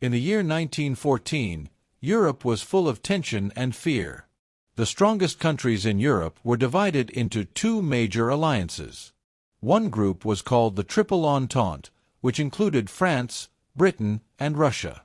In the year 1914, Europe was full of tension and fear. The strongest countries in Europe were divided into two major alliances. One group was called the Triple Entente, which included France, Britain, and Russia.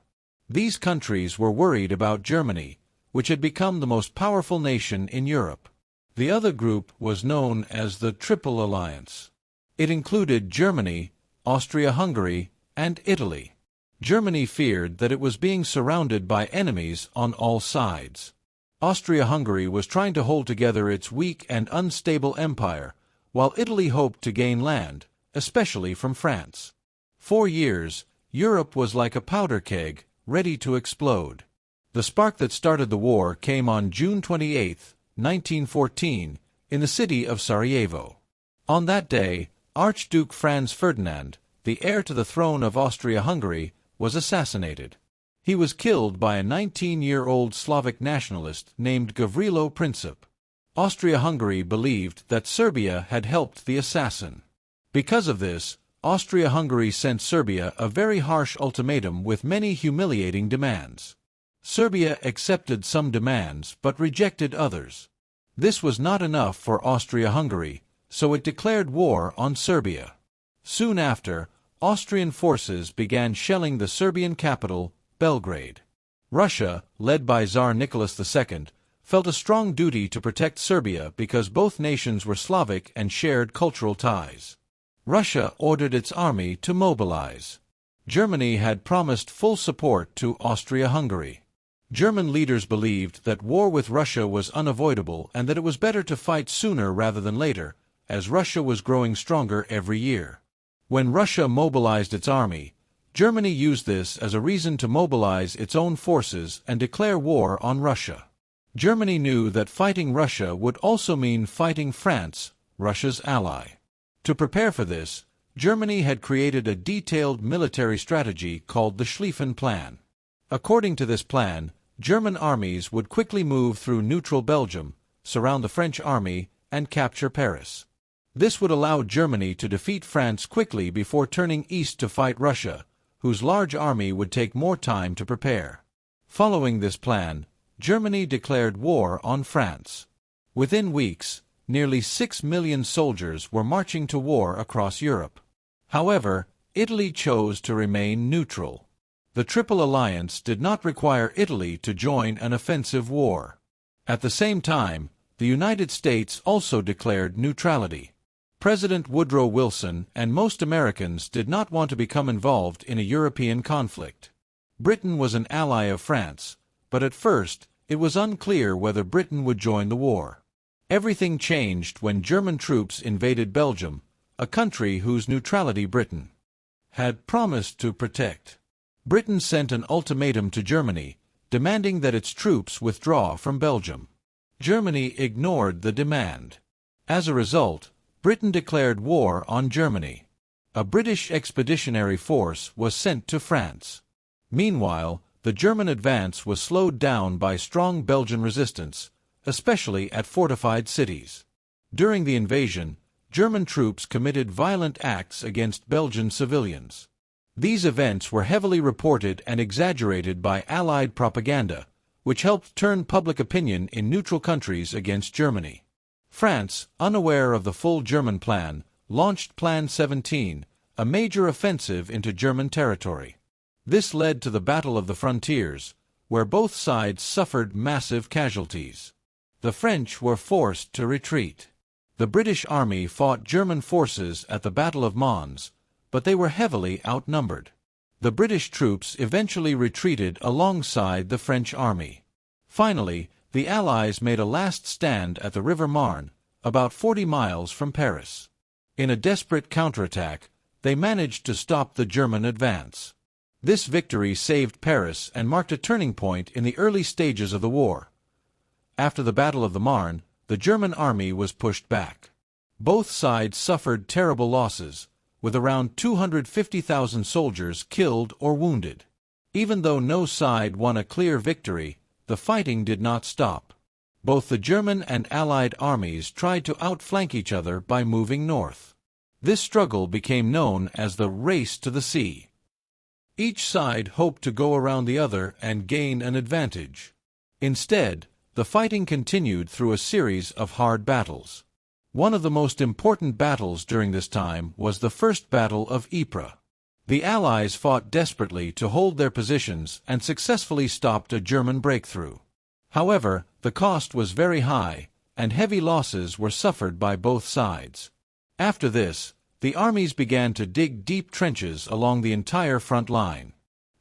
These countries were worried about Germany, which had become the most powerful nation in Europe. The other group was known as the Triple Alliance. It included Germany, Austria-Hungary, and Italy. Germany feared that it was being surrounded by enemies on all sides. Austria-Hungary was trying to hold together its weak and unstable empire, while Italy hoped to gain land, especially from France. For years, Europe was like a powder keg, ready to explode. The spark that started the war came on June 28, 1914, in the city of Sarajevo. On that day, Archduke Franz Ferdinand, the heir to the throne of Austria-Hungary, was assassinated. He was killed by a 19-year-old Slavic nationalist named Gavrilo Princip. Austria-Hungary believed that Serbia had helped the assassin. Because of this, Austria-Hungary sent Serbia a very harsh ultimatum with many humiliating demands. Serbia accepted some demands but rejected others. This was not enough for Austria-Hungary, so it declared war on Serbia. Soon after, Austrian forces began shelling the Serbian capital, Belgrade. Russia, led by Tsar Nicholas II, felt a strong duty to protect Serbia because both nations were Slavic and shared cultural ties. Russia ordered its army to mobilize. Germany had promised full support to Austria-Hungary. German leaders believed that war with Russia was unavoidable and that it was better to fight sooner rather than later, as Russia was growing stronger every year. When Russia mobilized its army, Germany used this as a reason to mobilize its own forces and declare war on Russia. Germany knew that fighting Russia would also mean fighting France, Russia's ally. To prepare for this, Germany had created a detailed military strategy called the Schlieffen Plan. According to this plan, German armies would quickly move through neutral Belgium, surround the French army, and capture Paris. This would allow Germany to defeat France quickly before turning east to fight Russia, whose large army would take more time to prepare. Following this plan, Germany declared war on France. Within weeks, nearly 6 million soldiers were marching to war across Europe. However, Italy chose to remain neutral. The Triple Alliance did not require Italy to join an offensive war. At the same time, the United States also declared neutrality. President Woodrow Wilson and most Americans did not want to become involved in a European conflict. Britain was an ally of France, but at first, it was unclear whether Britain would join the war. Everything changed when German troops invaded Belgium, a country whose neutrality Britain had promised to protect. Britain sent an ultimatum to Germany, demanding that its troops withdraw from Belgium. Germany ignored the demand. As a result, Britain declared war on Germany. A British Expeditionary Force was sent to France. Meanwhile, the German advance was slowed down by strong Belgian resistance, especially at fortified cities. During the invasion, German troops committed violent acts against Belgian civilians. These events were heavily reported and exaggerated by Allied propaganda, which helped turn public opinion in neutral countries against Germany. France, unaware of the full German plan, launched Plan 17, a major offensive into German territory. This led to the Battle of the Frontiers, where both sides suffered massive casualties. The French were forced to retreat. The British army fought German forces at the Battle of Mons, but they were heavily outnumbered. The British troops eventually retreated alongside the French army. Finally, the Allies made a last stand at the River Marne, about 40 miles from Paris. In a desperate counterattack, they managed to stop the German advance. This victory saved Paris and marked a turning point in the early stages of the war. After the Battle of the Marne, the German army was pushed back. Both sides suffered terrible losses, with around 250,000 soldiers killed or wounded. Even though no side won a clear victory, the fighting did not stop. Both the German and Allied armies tried to outflank each other by moving north. This struggle became known as the Race to the Sea. Each side hoped to go around the other and gain an advantage. Instead, the fighting continued through a series of hard battles. One of the most important battles during this time was the First Battle of Ypres. The Allies fought desperately to hold their positions and successfully stopped a German breakthrough. However, the cost was very high, and heavy losses were suffered by both sides. After this, the armies began to dig deep trenches along the entire front line.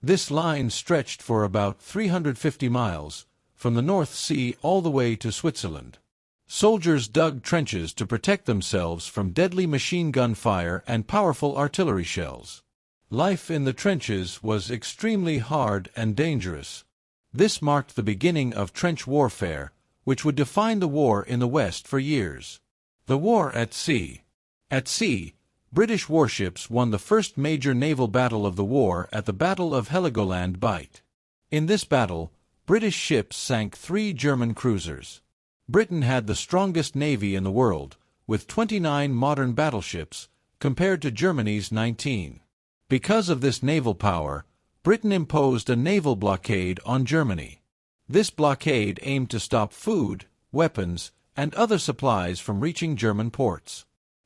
This line stretched for about 350 miles, from the North Sea all the way to Switzerland. Soldiers dug trenches to protect themselves from deadly machine gun fire and powerful artillery shells. Life in the trenches was extremely hard and dangerous. This marked the beginning of trench warfare, which would define the war in the West for years. The war at sea. At sea, British warships won the first major naval battle of the war at the Battle of Heligoland Bight. In this battle, British ships sank 3 German cruisers. Britain had the strongest navy in the world, with 29 modern battleships, compared to Germany's 19. Because of this naval power, Britain imposed a naval blockade on Germany. This blockade aimed to stop food, weapons, and other supplies from reaching German ports.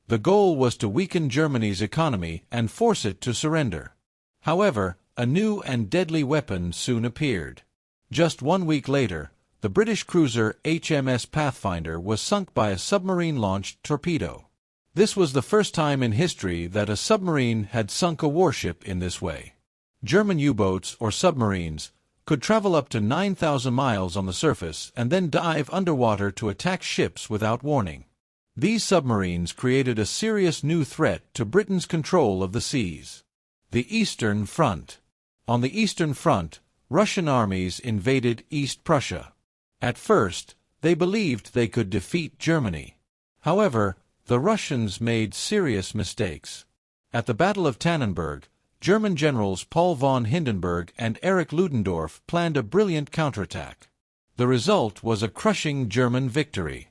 The goal was to weaken Germany's economy and force it to surrender. However, a new and deadly weapon soon appeared. Just 1 week later, the British cruiser HMS Pathfinder was sunk by a submarine-launched torpedo. This was the first time in history that a submarine had sunk a warship in this way. German U-boats or submarines could travel up to 9,000 miles on the surface and then dive underwater to attack ships without warning. These submarines created a serious new threat to Britain's control of the seas. The Eastern Front. On the Eastern Front, Russian armies invaded East Prussia. At first, they believed they could defeat Germany. However, the Russians made serious mistakes. At the Battle of Tannenberg, German generals Paul von Hindenburg and Erich Ludendorff planned a brilliant counterattack. The result was a crushing German victory.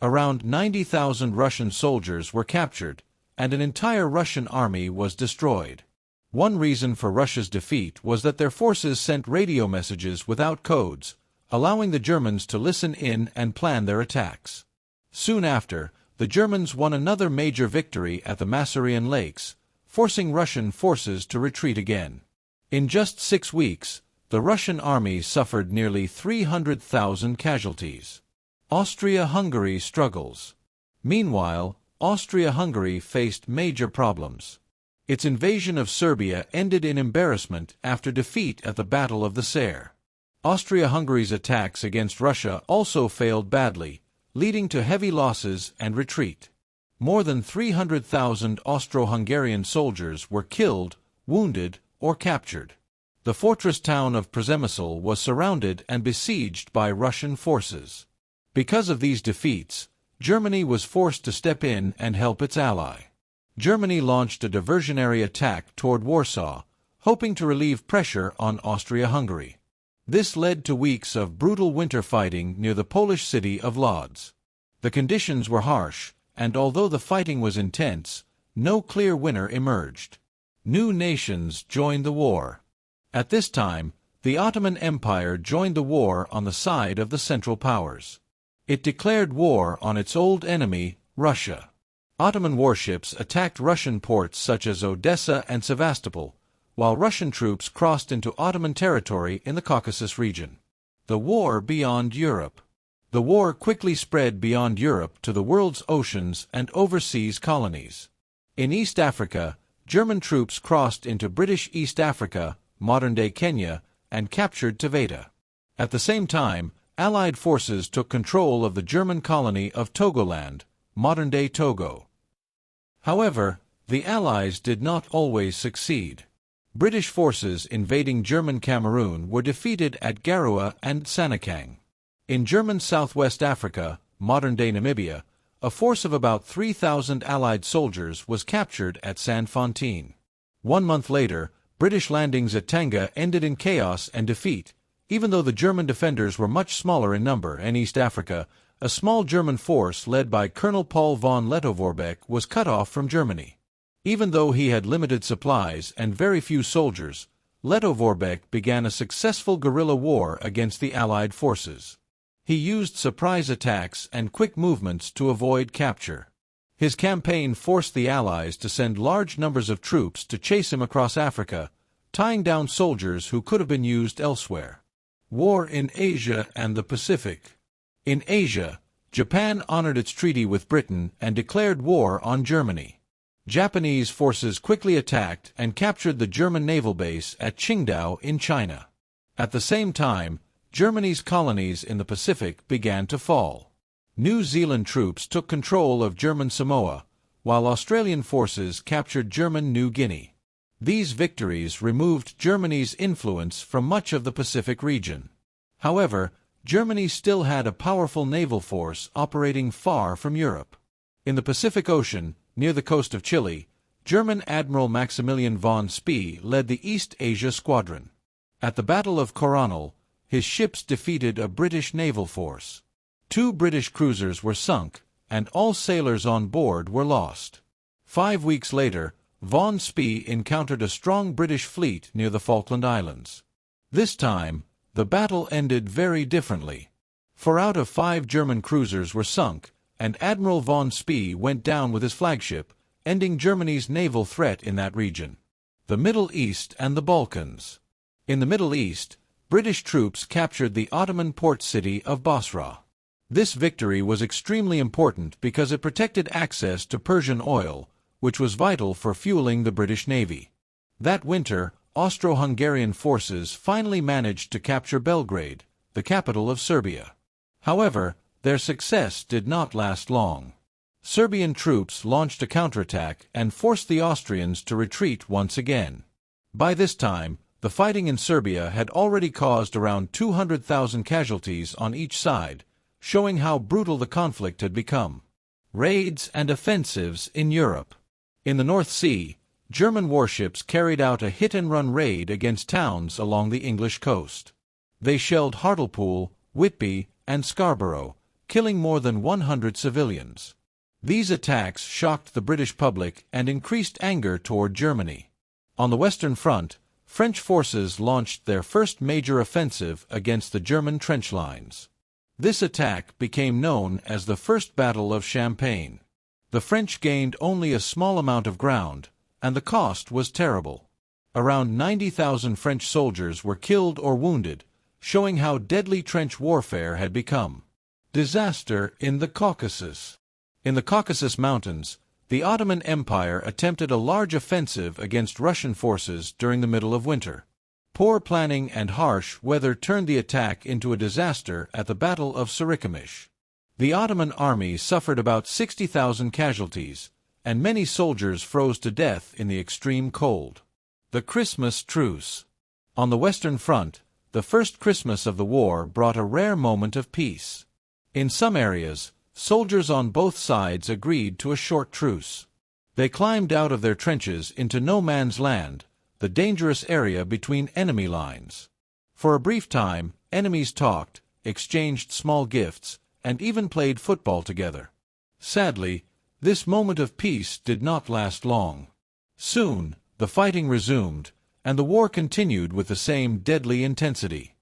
Around 90,000 Russian soldiers were captured, and an entire Russian army was destroyed. One reason for Russia's defeat was that their forces sent radio messages without codes, allowing the Germans to listen in and plan their attacks. Soon after, the Germans won another major victory at the Masurian Lakes, forcing Russian forces to retreat again. In just 6 weeks, the Russian army suffered nearly 300,000 casualties. Austria-Hungary struggles. Meanwhile, Austria-Hungary faced major problems. Its invasion of Serbia ended in embarrassment after defeat at the Battle of the Saar. Austria-Hungary's attacks against Russia also failed badly, leading to heavy losses and retreat. More than 300,000 Austro-Hungarian soldiers were killed, wounded, or captured. The fortress town of Przemysl was surrounded and besieged by Russian forces. Because of these defeats, Germany was forced to step in and help its ally. Germany launched a diversionary attack toward Warsaw, hoping to relieve pressure on Austria-Hungary. This led to weeks of brutal winter fighting near the Polish city of Lodz. The conditions were harsh, and although the fighting was intense, no clear winner emerged. New nations joined the war. At this time, the Ottoman Empire joined the war on the side of the Central Powers. It declared war on its old enemy, Russia. Ottoman warships attacked Russian ports such as Odessa and Sevastopol, while Russian troops crossed into Ottoman territory in the Caucasus region. The war beyond Europe. The war quickly spread beyond Europe to the world's oceans and overseas colonies. In East Africa, German troops crossed into British East Africa, modern-day Kenya, and captured Taveta. At the same time, Allied forces took control of the German colony of Togoland, modern-day Togo. However, the Allies did not always succeed. British forces invading German Cameroon were defeated at Garoua and Sanakang. In German Southwest Africa, modern-day Namibia, a force of about 3,000 Allied soldiers was captured at Saint-Fontaine. 1 month later, British landings at Tanga ended in chaos and defeat. Even though the German defenders were much smaller in number in East Africa, a small German force led by Colonel Paul von Lettow-Vorbeck was cut off from Germany. Even though he had limited supplies and very few soldiers, Lettow-Vorbeck began a successful guerrilla war against the Allied forces. He used surprise attacks and quick movements to avoid capture. His campaign forced the Allies to send large numbers of troops to chase him across Africa, tying down soldiers who could have been used elsewhere. War in Asia and the Pacific. In Asia, Japan honored its treaty with Britain and declared war on Germany. Japanese forces quickly attacked and captured the German naval base at Qingdao in China. At the same time, Germany's colonies in the Pacific began to fall. New Zealand troops took control of German Samoa, while Australian forces captured German New Guinea. These victories removed Germany's influence from much of the Pacific region. However, Germany still had a powerful naval force operating far from Europe. In the Pacific Ocean, near the coast of Chile, German Admiral Maximilian von Spee led the East Asia Squadron. At the Battle of Coronel, his ships defeated a British naval force. 2 British cruisers were sunk, and all sailors on board were lost. 5 weeks later, von Spee encountered a strong British fleet near the Falkland Islands. This time, the battle ended very differently. 4 out of 5 German cruisers were sunk, and Admiral von Spee went down with his flagship, ending Germany's naval threat in that region. The Middle East and the Balkans. In the Middle East, British troops captured the Ottoman port city of Basra. This victory was extremely important because it protected access to Persian oil, which was vital for fueling the British Navy. That winter, Austro-Hungarian forces finally managed to capture Belgrade, the capital of Serbia. However, their success did not last long. Serbian troops launched a counterattack and forced the Austrians to retreat once again. By this time, the fighting in Serbia had already caused around 200,000 casualties on each side, showing how brutal the conflict had become. Raids and offensives in Europe. In the North Sea, German warships carried out a hit-and-run raid against towns along the English coast. They shelled Hartlepool, Whitby, and Scarborough, killing more than 100 civilians. These attacks shocked the British public and increased anger toward Germany. On the Western Front, French forces launched their first major offensive against the German trench lines. This attack became known as the First Battle of Champagne. The French gained only a small amount of ground, and the cost was terrible. Around 90,000 French soldiers were killed or wounded, showing how deadly trench warfare had become. Disaster in the Caucasus. In the Caucasus Mountains, the Ottoman Empire attempted a large offensive against Russian forces during the middle of winter. Poor planning and harsh weather turned the attack into a disaster at the Battle of Sarikamish. The Ottoman army suffered about 60,000 casualties, and many soldiers froze to death in the extreme cold. The Christmas Truce. On the Western Front, the first Christmas of the war brought a rare moment of peace. In some areas, soldiers on both sides agreed to a short truce. They climbed out of their trenches into no man's land, the dangerous area between enemy lines. For a brief time, enemies talked, exchanged small gifts, and even played football together. Sadly, this moment of peace did not last long. Soon, the fighting resumed, and the war continued with the same deadly intensity.